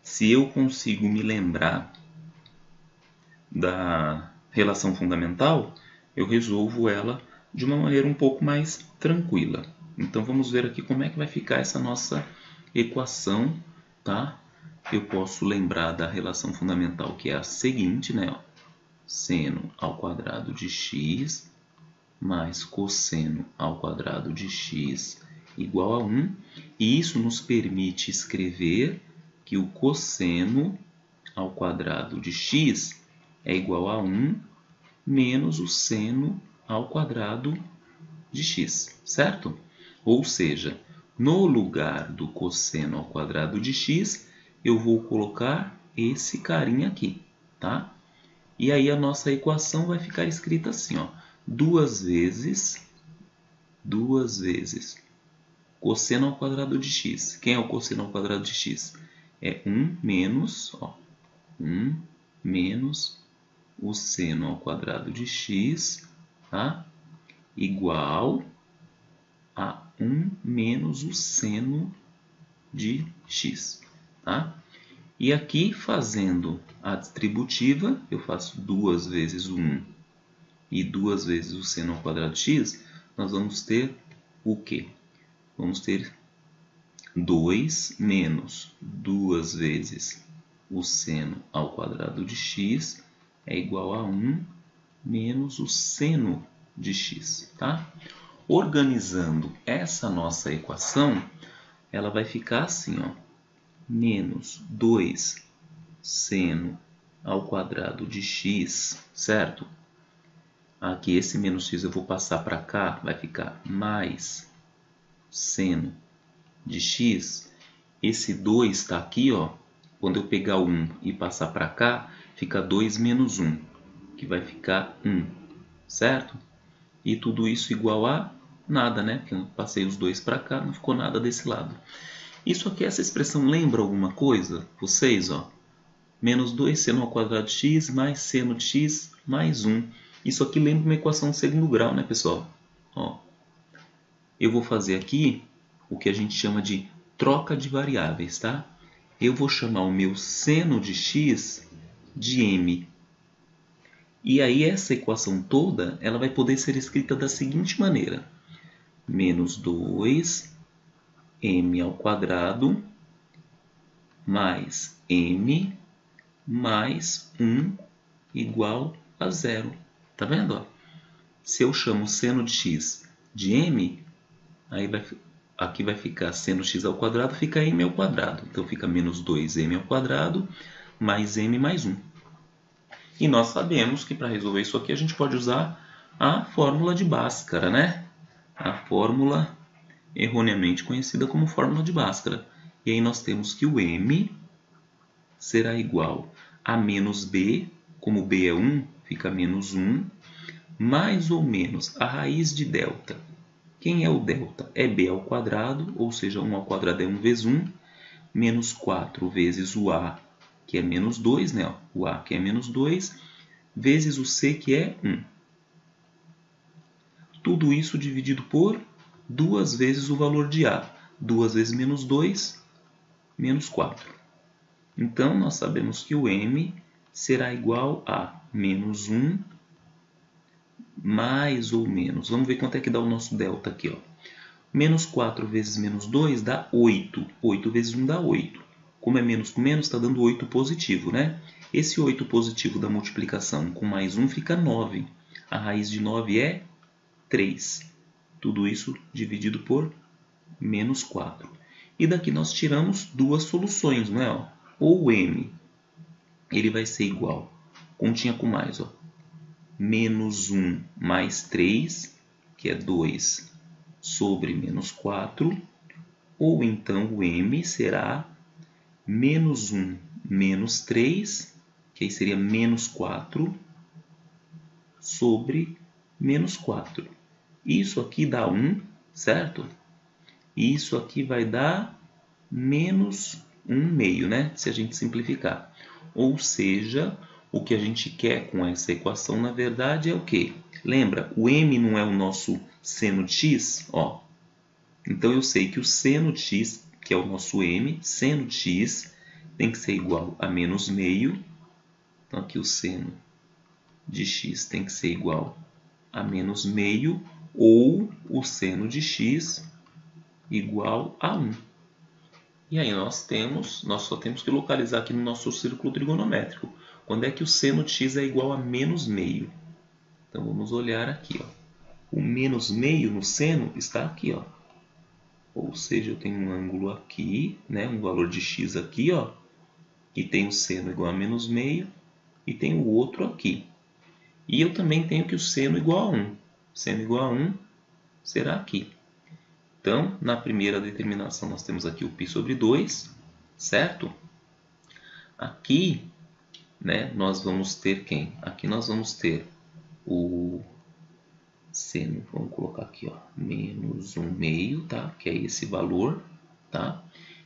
se eu consigo me lembrar da relação fundamental, eu resolvo ela de uma maneira um pouco mais tranquila. Então, vamos ver aqui como é que vai ficar essa nossa equação, tá? Eu posso lembrar da relação fundamental, que é a seguinte, né? Ó, seno ao quadrado de x mais cosseno ao quadrado de x igual a 1. E isso nos permite escrever que o cosseno ao quadrado de x é igual a 1 menos o seno ao quadrado de x, certo? Ou seja, no lugar do cosseno ao quadrado de x, eu vou colocar esse carinha aqui, tá? E aí a nossa equação vai ficar escrita assim, ó, duas vezes cosseno ao quadrado de x. Quem é o cosseno ao quadrado de x? É 1 menos, ó, 1 menos o seno ao quadrado de x, tá? Igual a 1 menos o seno de x, tá? E aqui, fazendo a distributiva, eu faço 2 vezes o 1 e 2 vezes o seno ao quadrado de x, nós vamos ter o quê? Vamos ter 2 menos 2 vezes o seno ao quadrado de x é igual a 1 menos o seno de x, tá? Organizando essa nossa equação, ela vai ficar assim, ó, menos 2 seno ao quadrado de x, certo? Aqui esse menos x eu vou passar para cá, vai ficar mais seno de x. Esse 2 está aqui, ó. Quando eu pegar o 1 e passar para cá, fica 2 menos 1, que vai ficar 1, certo? E tudo isso igual a nada, né? Porque eu passei os 2 para cá, não ficou nada desse lado. Isso aqui, essa expressão lembra alguma coisa? Vocês, ó. Menos 2 seno ao quadrado de x mais seno de x mais 1. Isso aqui lembra uma equação de segundo grau, né, pessoal? Ó, eu vou fazer aqui o que a gente chama de troca de variáveis, tá? Eu vou chamar o meu seno de x de m. E aí essa equação toda, ela vai poder ser escrita da seguinte maneira. Menos 2 m ao quadrado mais m mais 1 igual a zero. Tá vendo? Ó? Se eu chamo seno de x de m, aí aqui vai ficar seno x ao quadrado, fica m ao quadrado. Então fica menos 2m ao quadrado mais m mais 1. E nós sabemos que para resolver isso aqui a gente pode usar a fórmula de Bhaskara, né? A fórmula erroneamente conhecida como fórmula de Bhaskara. E aí nós temos que o m será igual a menos b, como b é 1, fica menos 1, mais ou menos a raiz de delta. Quem é o delta? É b ao quadrado, ou seja, 1 ao quadrado é 1 vezes 1, menos 4 vezes o a, que é menos 2, né? O a que é menos 2, vezes o c, que é 1. Tudo isso dividido por 2 vezes o valor de a. 2 vezes menos 2, menos 4. Então, nós sabemos que o m será igual a menos 1 mais ou menos. Vamos ver quanto é que dá o nosso delta aqui, ó. Menos 4 vezes menos 2 dá 8. 8 vezes 1 dá 8. Como é menos com menos, está dando 8 positivo, né? Esse 8 positivo da multiplicação com mais 1 fica 9. A raiz de 9 é 3. Tudo isso dividido por menos 4. E daqui nós tiramos duas soluções, não é? Ó? Ou o m ele vai ser igual, continha com mais, ó, menos 1 mais 3, que é 2 sobre menos 4, ou então o m será menos 1 menos 3, que aí seria menos 4, sobre menos 4. Isso aqui dá 1, certo? E isso aqui vai dar menos 1 meio, né? Se a gente simplificar. Ou seja, o que a gente quer com essa equação, na verdade, é o quê? Lembra, o m não é o nosso seno de x? Ó. Então, eu sei que o seno de x, que é o nosso m, seno de x, tem que ser igual a menos meio. Então, aqui o seno de x tem que ser igual a menos meio, ou o seno de x igual a 1. E aí nós só temos que localizar aqui no nosso círculo trigonométrico. Quando é que o seno de x é igual a menos meio? Então vamos olhar aqui, ó. O menos meio no seno está aqui, ó. Ou seja, eu tenho um ângulo aqui, né, um valor de x aqui, ó, e tem o seno igual a menos meio, e tem o outro aqui. E eu também tenho que o seno igual a 1. Seno igual a 1 será aqui. Então, na primeira determinação, nós temos aqui o π sobre 2, certo? Aqui, né, nós vamos ter quem? Aqui nós vamos ter o seno, vamos colocar aqui, ó, menos 1/2, tá? Que é esse valor, tá?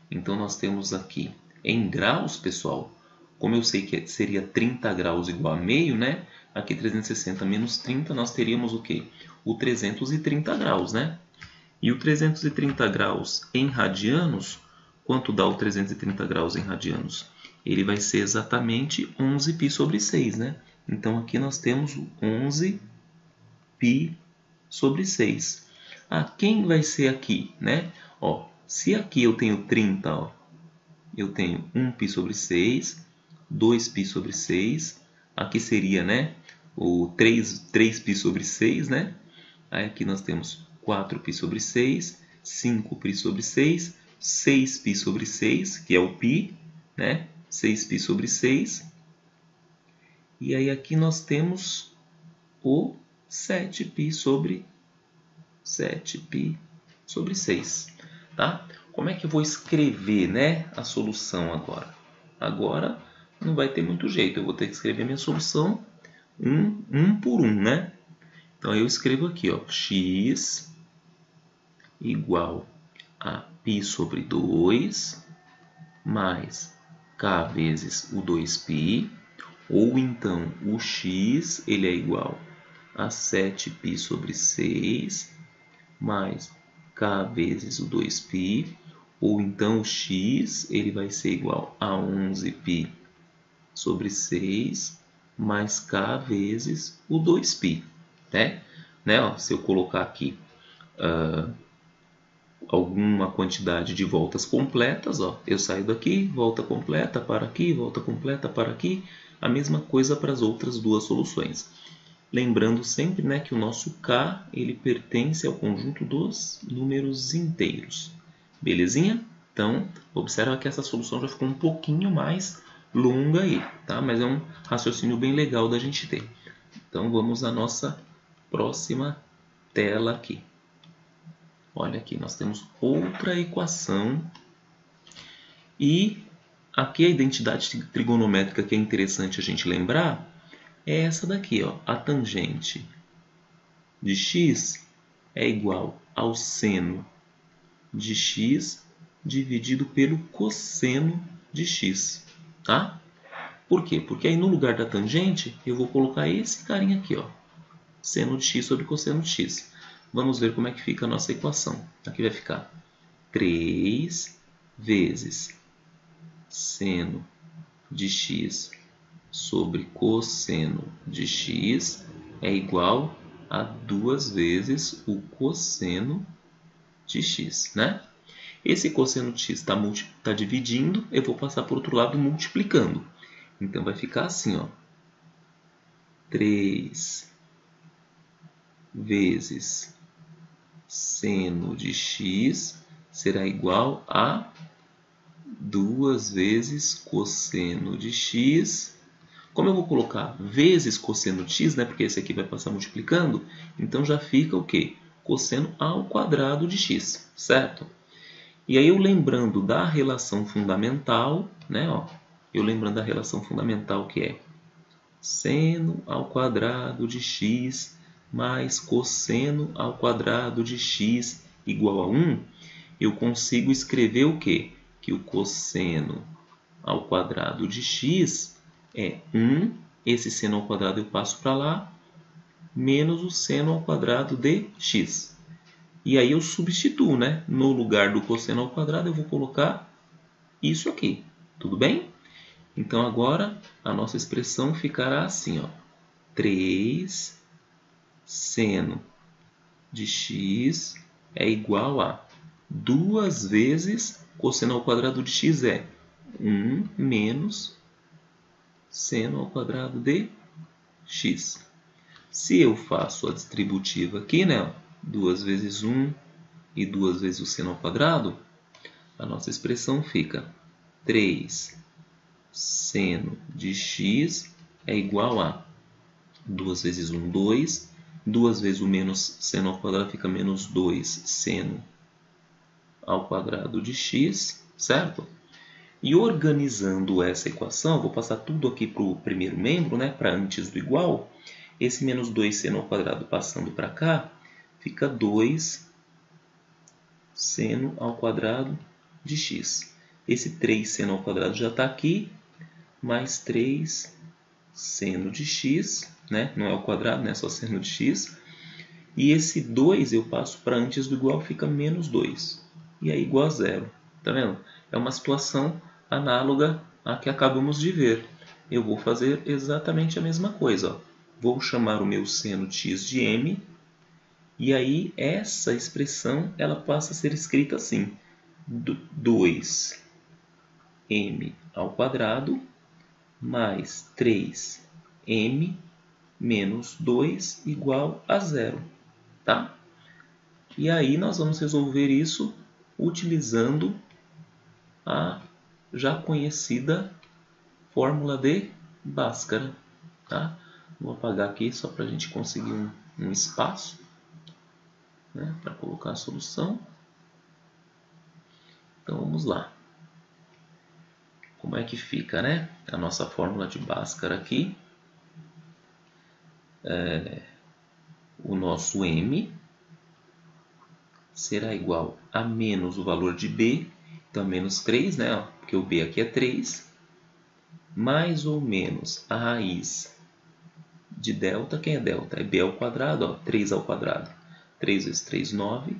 Então nós temos aqui em graus, pessoal, como eu sei que seria 30 graus igual a meio, né? Aqui 360 menos 30, nós teríamos o quê? O 330 graus, né? E o 330 graus em radianos, quanto dá o 330 graus em radianos? Ele vai ser exatamente 11 π sobre 6, né? Então aqui nós temos 11 π sobre 6. Ah, quem vai ser aqui, né? Ó, se aqui eu tenho 30, ó, eu tenho 1 π sobre 6, 2 π sobre 6, aqui seria, né, o 3 π sobre 6, né? Aí aqui nós temos 4 π sobre 6, 5 π sobre 6, 6 π sobre 6, que é o π, né? 6 π sobre 6. E aí aqui nós temos o 7 π sobre 6, tá? Como é que eu vou escrever, né, a solução agora? Agora não vai ter muito jeito, eu vou ter que escrever minha solução um por um, né? Então eu escrevo aqui, ó, x igual a π sobre 2 mais k vezes o 2π, ou então o x ele é igual a 7 π sobre 6 mais k vezes o 2π, ou então o x ele vai ser igual a 11 π sobre 6 mais k vezes o 2π, né? Ó, se eu colocar aqui alguma quantidade de voltas completas, ó, eu saio daqui, volta completa para aqui, volta completa para aqui, a mesma coisa para as outras duas soluções. Lembrando sempre, né, que o nosso k ele pertence ao conjunto dos números inteiros. Belezinha? Então, observa que essa solução já ficou um pouquinho mais longa aí, tá? Mas é um raciocínio bem legal da gente ter. Então, vamos à nossa próxima tela aqui. Olha aqui, nós temos outra equação. E aqui a identidade trigonométrica que é interessante a gente lembrar é essa daqui, ó. A tangente de x é igual ao seno de x dividido pelo cosseno de x, tá? Por quê? Porque aí no lugar da tangente eu vou colocar esse carinha aqui, ó, seno de x sobre cosseno de x. Vamos ver como é que fica a nossa equação. Aqui vai ficar 3 vezes seno de x sobre cosseno de x é igual a 2 vezes o cosseno de x, né? Esse cosseno de x está dividindo, eu vou passar por outro lado multiplicando. Então vai ficar assim, ó, 3 vezes seno de x será igual a 2 vezes cosseno de x. Como eu vou colocar vezes cosseno de x, né, porque esse aqui vai passar multiplicando, então já fica o quê? Cosseno ao quadrado de x, certo? E aí eu lembrando da relação fundamental, né, ó, eu lembrando da relação fundamental que é seno ao quadrado de x mais cosseno ao quadrado de x igual a 1, eu consigo escrever o quê? Que o cosseno ao quadrado de x é 1, esse seno ao quadrado eu passo para lá, menos o seno ao quadrado de x. E aí eu substituo, né? No lugar do cosseno ao quadrado eu vou colocar isso aqui, tudo bem? Então agora a nossa expressão ficará assim, ó, 3 seno de x é igual a 2 vezes cosseno ao quadrado de x é 1 menos seno ao quadrado de x. Se eu faço a distributiva aqui, né, 2 vezes 1 e 2 vezes o seno ao quadrado, a nossa expressão fica 3 seno de x é igual a 2 vezes 1, 2. 2 vezes o menos seno ao quadrado fica menos 2 seno ao quadrado de x, certo? E organizando essa equação, vou passar tudo aqui para o primeiro membro, né, para antes do igual. Esse menos 2 seno ao quadrado passando para cá, fica 2 seno ao quadrado de x. Esse 3 seno ao quadrado já está aqui, mais 3 seno de x, né? Não é ao quadrado, né? Só seno de x. E esse 2 eu passo para antes do igual, fica menos 2. E aí igual a zero. Tá vendo? É uma situação análoga à que acabamos de ver. Eu vou fazer exatamente a mesma coisa. Ó. Vou chamar o meu seno de x de m. E aí essa expressão ela passa a ser escrita assim. 2m ao quadrado mais 3m menos 2 igual a zero. Tá? E aí nós vamos resolver isso utilizando a já conhecida fórmula de Bhaskara. Tá? Vou apagar aqui só para a gente conseguir um espaço, né, para colocar a solução. Então vamos lá. Como é que fica, né? A nossa fórmula de Bhaskara aqui. O nosso m será igual a menos o valor de b, então menos 3, né? Porque o b aqui é 3, mais ou menos a raiz de delta. Quem é delta? É b ao quadrado, ó, 3 ao quadrado. 3 vezes 3, 9,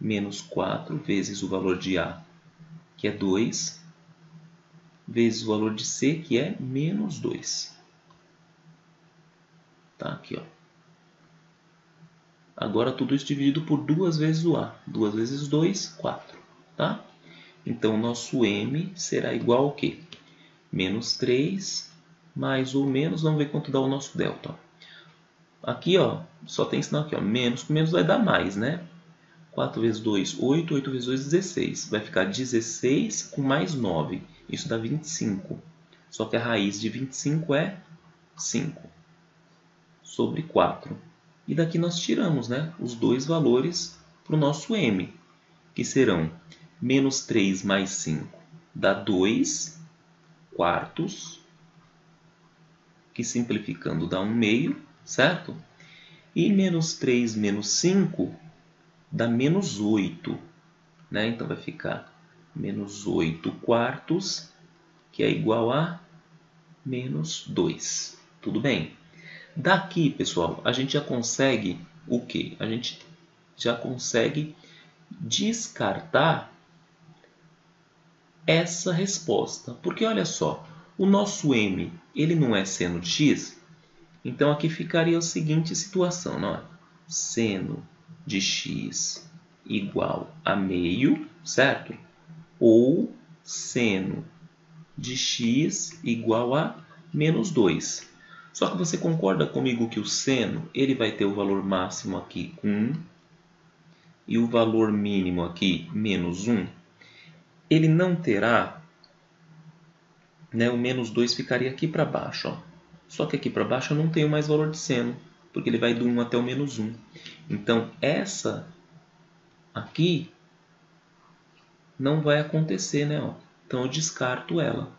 menos 4 vezes o valor de a, que é 2, vezes o valor de c, que é menos 2. Tá aqui, ó. Agora tudo isso dividido por 2 vezes o a. 2 vezes 2, 4. Tá? Então, nosso m será igual ao quê? Menos 3 mais ou menos, vamos ver quanto dá o nosso delta. Aqui, ó, só tem sinal aqui, ó, menos com menos vai dar mais, né? 4 vezes 2, 8, 8 vezes 2, 16. Vai ficar 16 com mais 9. Isso dá 25. Só que a raiz de 25 é 5 sobre 4. E daqui nós tiramos, né, os dois valores para o nosso m, que serão menos 3 mais 5 dá 2 quartos, que simplificando dá 1 meio, certo? E menos 3 menos 5 dá menos 8, né? Então vai ficar menos 8 quartos, que é igual a menos 2. Tudo bem? Daqui, pessoal, a gente já consegue o quê? A gente já consegue descartar essa resposta. Porque olha só, o nosso m ele não é seno de x, então aqui ficaria a seguinte situação, não é? Seno de x igual a meio, certo? Ou seno de x igual a menos 2. Só que você concorda comigo que o seno ele vai ter o valor máximo aqui 1 e o valor mínimo aqui menos 1? Ele não terá, né, o menos 2 ficaria aqui para baixo. Ó. Só que aqui para baixo eu não tenho mais valor de seno, porque ele vai do 1 até o menos 1. Então, essa aqui não vai acontecer, né? Ó. Então, eu descarto ela.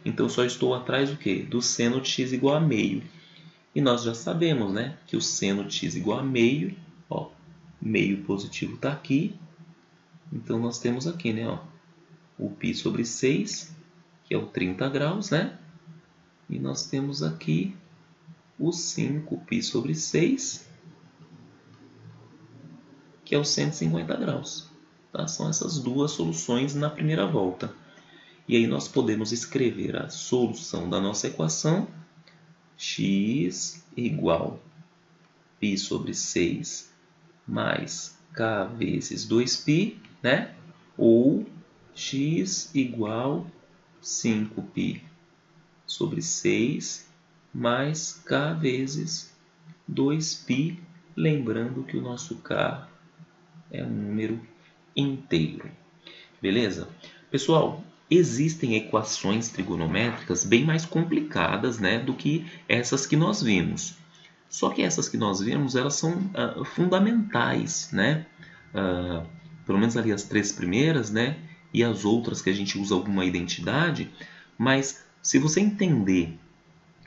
Então, eu só estou atrás do quê? Do seno de x igual a meio. E nós já sabemos, né, que o seno de x igual a meio, ó, meio positivo está aqui. Então, nós temos aqui, né, ó, o π sobre 6, que é o 30 graus, né? E nós temos aqui o 5π sobre 6, que é o 150 graus. Tá? São essas duas soluções na primeira volta. E aí nós podemos escrever a solução da nossa equação, x igual π sobre 6 mais k vezes 2π, né? Ou x igual 5π sobre 6 mais k vezes 2π, lembrando que o nosso k é um número inteiro. Beleza? Pessoal, existem equações trigonométricas bem mais complicadas, né, do que essas que nós vimos. Só que essas que nós vimos, elas são fundamentais, né? Pelo menos ali as três primeiras, né? e as outras que a gente usa alguma identidade, mas se você entender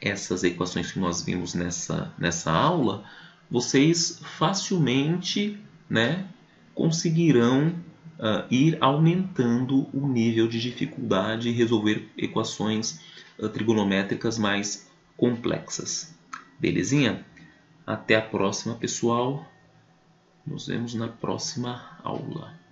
essas equações que nós vimos nessa aula, vocês facilmente, né, conseguirão ir aumentando o nível de dificuldade e resolver equações trigonométricas mais complexas. Belezinha? Até a próxima, pessoal. Nos vemos na próxima aula.